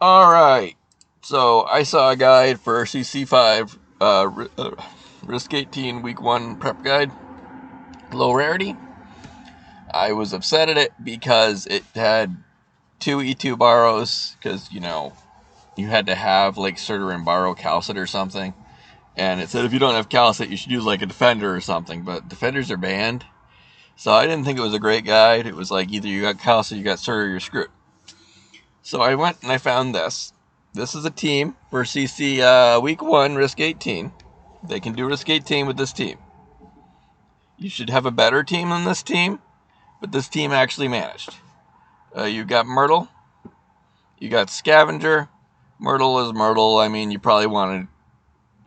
Alright, so I saw a guide for CC5, Risk 18 Week 1 Prep Guide, Low Rarity. I was upset at it because it had 2 E2 borrows, because, you had to have, like, surtr and borrow calcit or something. And it said if you don't have calcit, you should use, like, a defender or something, but defenders are banned. So I didn't think it was a great guide. It was like either you got calcit, you got surtr, or you're screwed. So I went and I found this. This is a team for CC Week 1, Risk 18. They can do Risk 18 with this team. You should have a better team than this team, but this team actually managed. You got Myrtle. You got Scavenger. Myrtle is Myrtle. I mean, you probably want to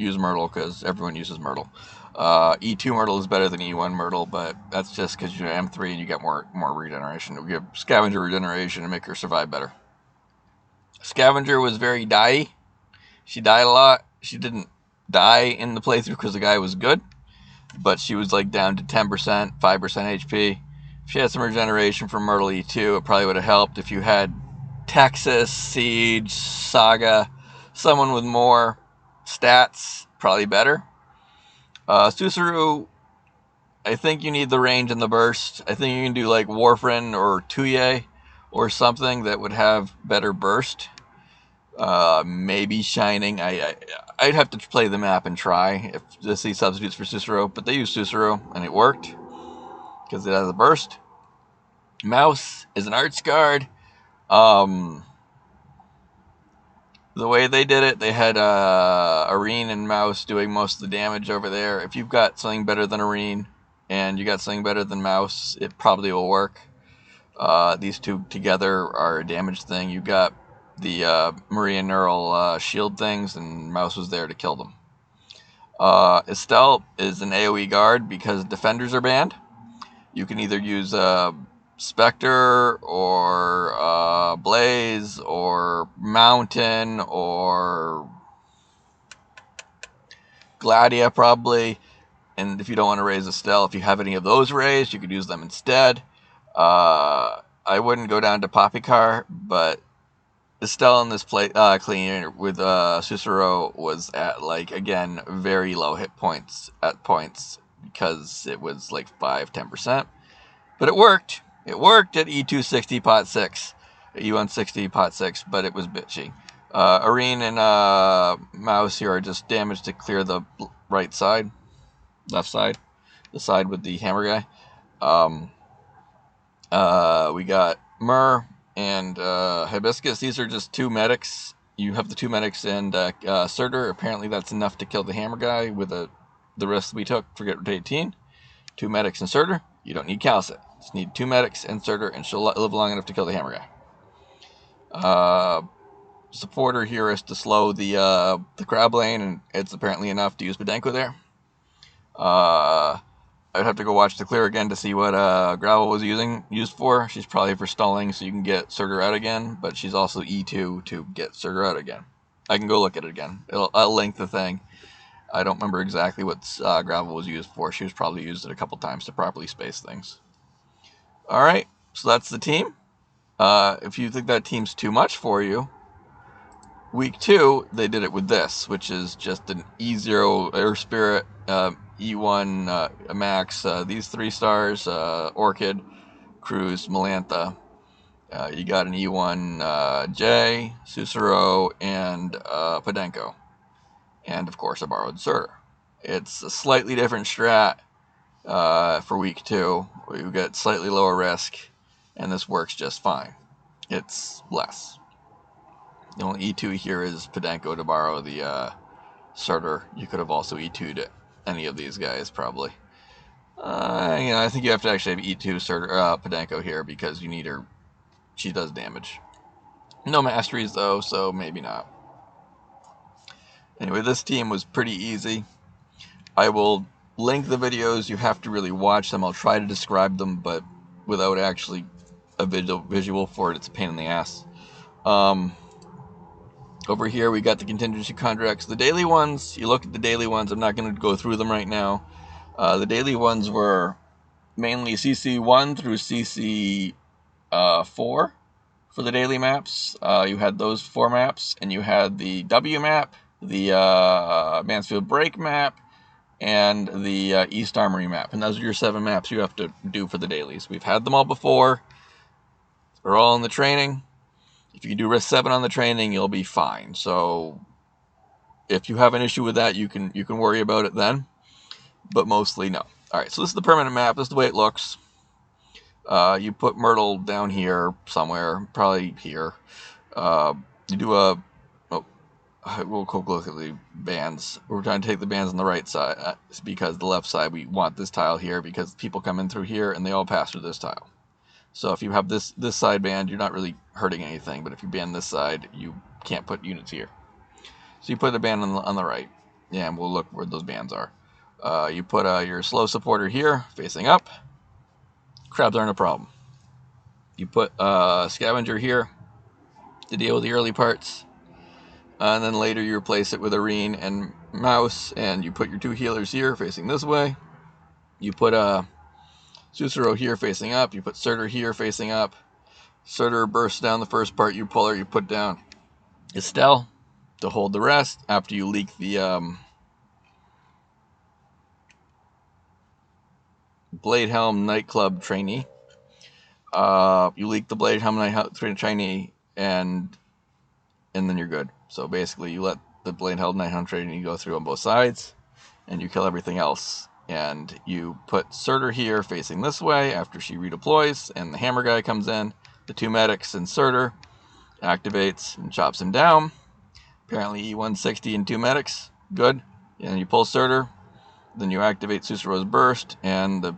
use Myrtle because everyone uses Myrtle. E2 Myrtle is better than E1 Myrtle, but that's just because you're M3 and you get more regeneration. It'll give Scavenger regeneration and make her survive better. Scavenger was very die-y. She died a lot. She didn't die in the playthrough because the guy was good, but she was like down to 10%, 5% HP. If she had some regeneration from Myrtle E2, it probably would have helped. If you had Texas, Siege, Saga, someone with more stats, probably better. Susaru, I think you need the range and the burst. I think you can do like Warfren or Tuye or something that would have better burst. Maybe Shining. I'd have to play the map and try if to see substitutes for Susaru, but they use Susaru and it worked because it has a burst. Mouse is an arts guard. The way they did it, they had Arene and Mouse doing most of the damage over there. If you've got something better than Arene and you got something better than Mouse, it probably will work. These two together are a damage thing. You got the Maria Neural shield things, and Mouse was there to kill them. Estelle is an AoE guard because defenders are banned. You can either use Spectre or Blaze or Mountain or Gladia probably. And if you don't want to raise Estelle, if you have any of those raised, you could use them instead. I wouldn't go down to Poppycar, but Estelle in this cleaner with Susaru was at, like, again, very low hit points at points because it was like 5-10%. But it worked. It worked at E260 pot 6, E160 pot 6, but it was bitchy. Arene and Mouse here are just damaged to clear the right side, left side, the side with the hammer guy. We got Myrrh and Hibiscus. These are just 2 medics. You have the 2 medics and surtr. Apparently that's enough to kill the hammer guy with the risk we took for Get 18. 2 medics and surtr. You don't need calcit. Just need 2 medics and surtr, and she'll live long enough to kill the hammer guy. Supporter here is to slow the crab lane, and it's apparently enough to use Podenko there. I'd have to go watch the clear again to see what Gravel was used for. She's probably for stalling so you can get surtr out again, but she's also E2 to get surtr out again. I can go look at it again. I'll link the thing. I don't remember exactly what Gravel was used for. She was probably used it a couple times to properly space things. Alright, so that's the team. If you think that team's too much for you, Week 2, they did it with this, which is just an E0 Air Spirit, E1 Max, these 3 stars, Orchid, Cruise, Melantha. You got an E1 J, Susaru, and Podenko. And, of course, a borrowed surtr. It's a slightly different strat for Week 2, where you get slightly lower risk, and this works just fine. It's less. The only E2 here is Podenko to borrow the surtr. You could have also E2'd any of these guys, probably. I think you have to actually have E2 surtr, Podenko here because you need her. She does damage. No masteries, though, so maybe not. Anyway, this team was pretty easy. I will link the videos. You have to really watch them. I'll try to describe them, but without actually a visual for it, it's a pain in the ass. Over here, we got the contingency contracts. The daily ones, you look at the daily ones. I'm not going to go through them right now. The daily ones were mainly CC1 through CC4 for the daily maps. You had those 4 maps, and you had the W map, the Mansfield Break map, and the East Armory map. And those are your 7 maps you have to do for the dailies. We've had them all before. They're all in the training. If you can do risk 7 on the training, you'll be fine. So if you have an issue with that, you can worry about it then. But mostly no. All right, so this is the permanent map. This is the way it looks. You put Myrtle down here somewhere, probably here. You do a, oh, we'll go look at the bands. We're trying to take the bands on the right side because the left side, we want this tile here because people come in through here and they all pass through this tile. So if you have this side band, you're not really hurting anything. But if you ban this side, you can't put units here. So you put the band on the right. Yeah, and we'll look where those bands are. You put your slow supporter here, facing up. Crabs aren't a problem. You put scavenger here to deal with the early parts. And then later you replace it with Arene and Mouse, and you put your 2 healers here facing this way. You put Susuro here facing up. You put surtr here facing up. Surtr bursts down the first part. You pull her, you put down Estelle to hold the rest after you leak the Blade Helm Nightclub trainee. You leak the Blade Helm Nightclub trainee, and then you're good. So basically, you let the Blade Helm Nightclub trainee go through on both sides, and you kill everything else. And you put surtr here facing this way after she redeploys, and the hammer guy comes in. The 2 medics and surtr activates and chops him down. Apparently E160 and 2 medics. Good. And you pull surtr. Then you activate Susuro's burst, and the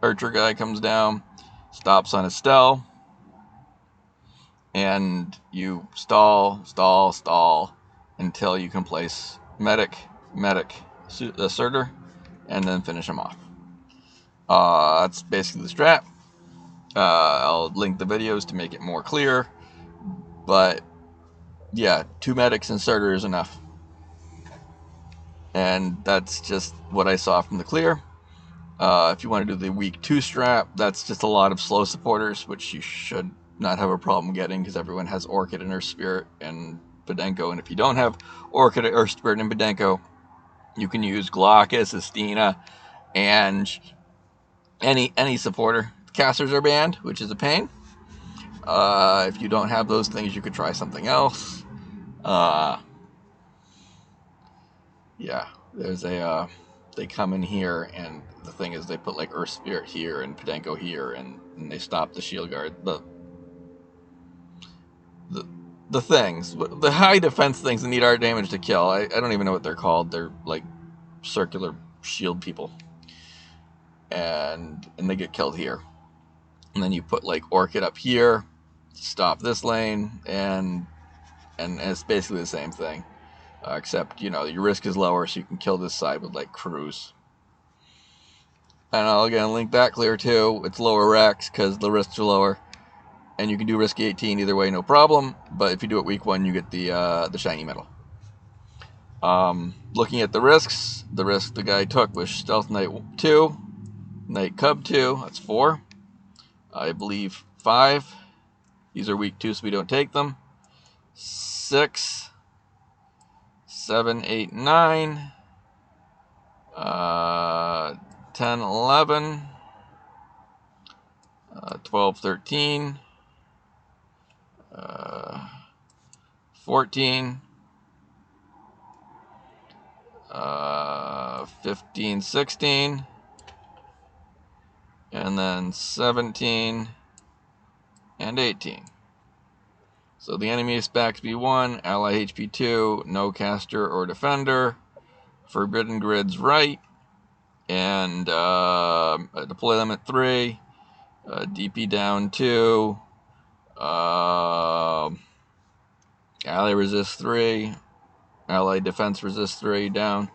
archer guy comes down, stops on Estelle, and you stall until you can place medic, surtr, and then finish him off. That's basically the strat. I'll link the videos to make it more clear, but yeah, 2 medics and surtr is enough. And that's just what I saw from the clear. If you want to do the week 2 strat, that's just a lot of slow supporters, which you should not have a problem getting because everyone has Orchid and Earth Spirit and Podenko. And if you don't have Orchid, Earth Spirit, and Podenko, you can use Glaucus, Estina, and any supporter. Casters are banned, which is a pain. If you don't have those things, you could try something else. Yeah, there's a they come in here, and the thing is they put like Earth Spirit here and Podenko here, and they stop the shield guard. The things, the high defense things that need art damage to kill. I don't even know what they're called. They're like circular shield people, and they get killed here. And then you put like Orchid up here, stop this lane, and it's basically the same thing. Except, you know, your risk is lower, so you can kill this side with, like, Cruise. And I'll, again, link that clear, too. It's lower racks, because the risks are lower. And you can do risk 18 either way, no problem. But if you do it week 1, you get the shiny medal. Looking at the risks, the risk the guy took was Stealth Knight 2, Knight Cub 2, that's 4. I believe 5. These are week 2, so we don't take them. 6. 7, 8, 9, 10, 11, 12, 13, 14, 15, 16, and then 17 and 18. So the enemy specs B1, ally HP 2, no caster or defender, forbidden grids right, and deploy them at 3, DP down 2, ally resist 3, ally defense resist 3 down,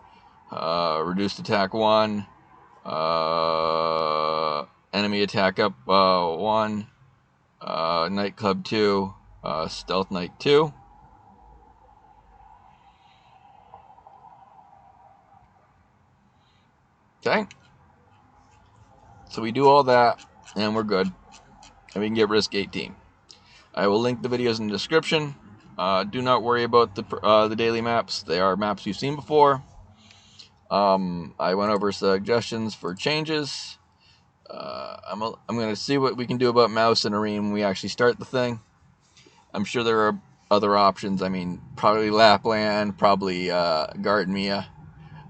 reduced attack 1, enemy attack up 1, Night Club 2, Stealth Knight 2. Okay. So we do all that, and we're good. And we can get risk 18. I will link the videos in the description. Do not worry about the daily maps. They are maps you've seen before. I went over suggestions for changes. I'm going to see what we can do about mouse and Arene when we actually start the thing. I'm sure there are other options. I mean, probably Lapland, probably Gardenia,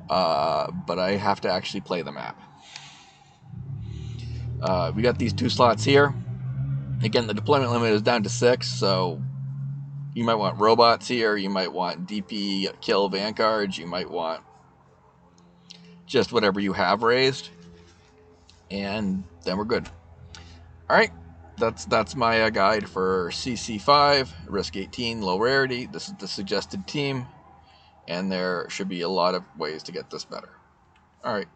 but I have to actually play the map. We got these 2 slots here. Again, the deployment limit is down to 6, so you might want robots here, you might want DP kill vanguards, you might want just whatever you have raised, and then we're good. Alright, that's my guide for CC5, Risk 18, Low Rarity. This is the suggested team, and there should be a lot of ways to get this better. Alright.